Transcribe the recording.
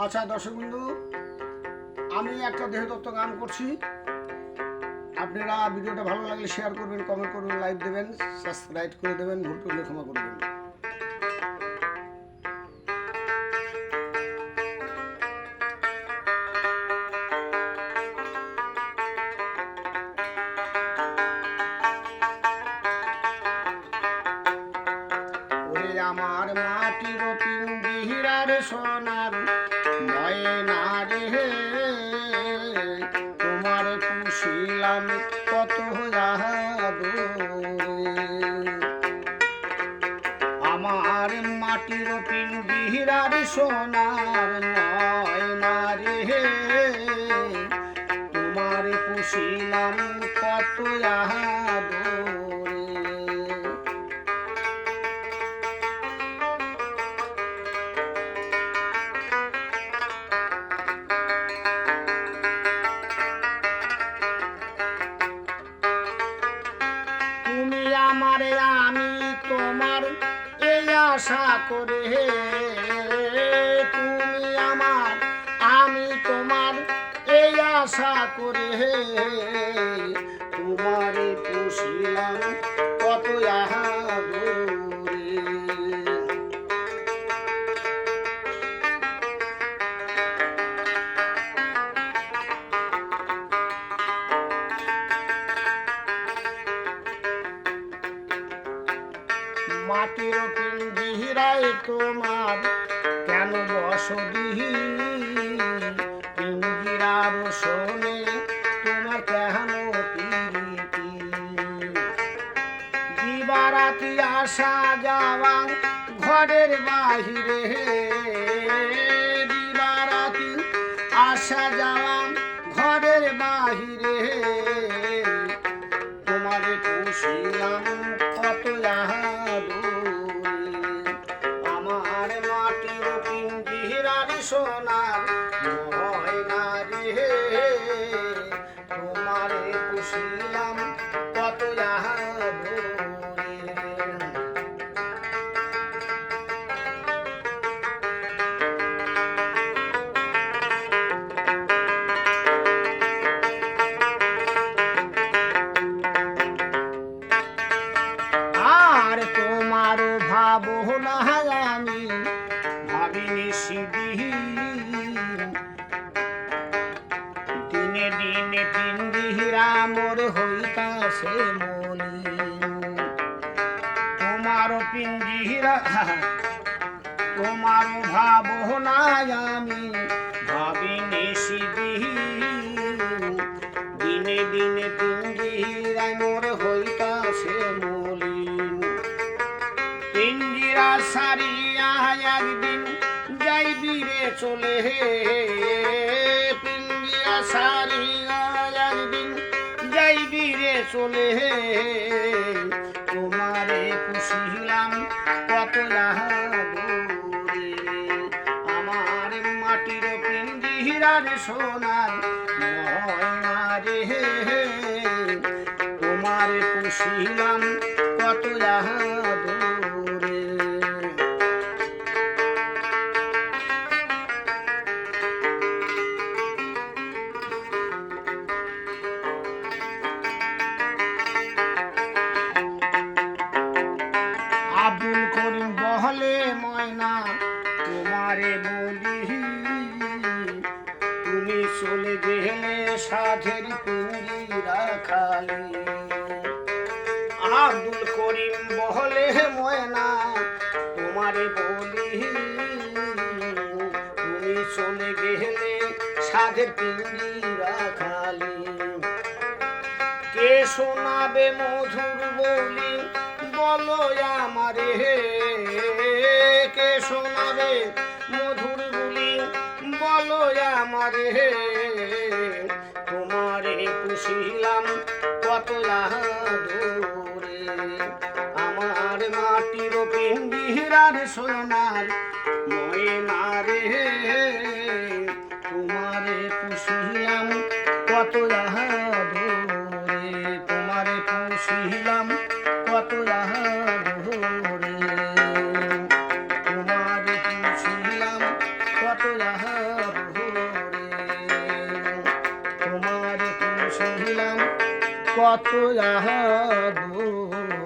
আচ্ছা দর্শক বন্ধু, আমি একটা দেহতত্ত্ব গান করছি। আপনারা ভিডিওটা ভালো লাগলে শেয়ার করবেন, কমেন্ট করবেন, লাইক দেবেন, সাবস্ক্রাইব করে দেবেন, ভুল করলে ক্ষমা করে দেবেন। ওরে আমার মাটির পিঞ্জিরার সোনার ময়না রে, তোমার পুষিলাম কত আদরে। আমার মাটির পিঞ্জিরার সোনার ময়না রে, তোমার পুষিলাম কত আদরে। তুমি আমারে আমি তোমার এই আশা করে, তুমি আমার আমি তোমার এই আশা করে, তোমারে পুষিলাম কত আদরে। মাটির পিঞ্জিরায় তোমার কেন বসতি, পিঞ্জিরার শোনে তোমার কেন প্রীতি। দিবারাতি আসা যাওয়া ঘরের বাহিরে, দিবারাতি আসা যাওয়া ঘরের বাহিরে, তোমারে পুষিলাম কত আদরে। আমার মাটির পিঞ্জিরার সোনার ময়না রে, তোমারে পুষিলাম কত আদরে। আর তোমার ভাবনা আমি ভাবিনি সেদিন, দিনে দিনে পিঞ্জিরা মোর হইতাছে মলিন। তোমার পিঞ্জিরা তোমার ভাবনা আমি ভাবিনি সেদিন, দিনে দিনে পিঞ্জিরা মোর হইতাছে মলিন। পিঞ্জিরা সারিয়া একদিন যাইবি রে চলে, পিঞ্জিরা সারিয়া একদিন যাইবি রে চলে, তোমারে পুষিলাম কত আদরে। আমার মাটির পিঞ্জিরার সোনার ময়না রে, তোমারে পুষিলাম কত আদরে। আব্দুল করিম বহলে ময়না তোমারে বলি, তুমি চলে গেলে সাধের পিঞ্জিরা খালি। আব্দুল করিম বহলে ময়না তোমারে বলি, তুমি চলে গেলে সাধের পিঞ্জিরা খালি। কে শোনাবে মধুর বলি বলো আমারে, কে শোনাবে মধুর বলি বলো আমারে, তোমারে পুষিলাম কত আদরে। আমার মাটির পিঞ্জিরার সোনার ময়না রে, তোমারে পুষিলাম কত আদরে, তোমারে পুষিলাম কত আদরে, তোমারে পুষিলাম কত কত আদরে তোমারে তুমি শুনিলাম কত আদরে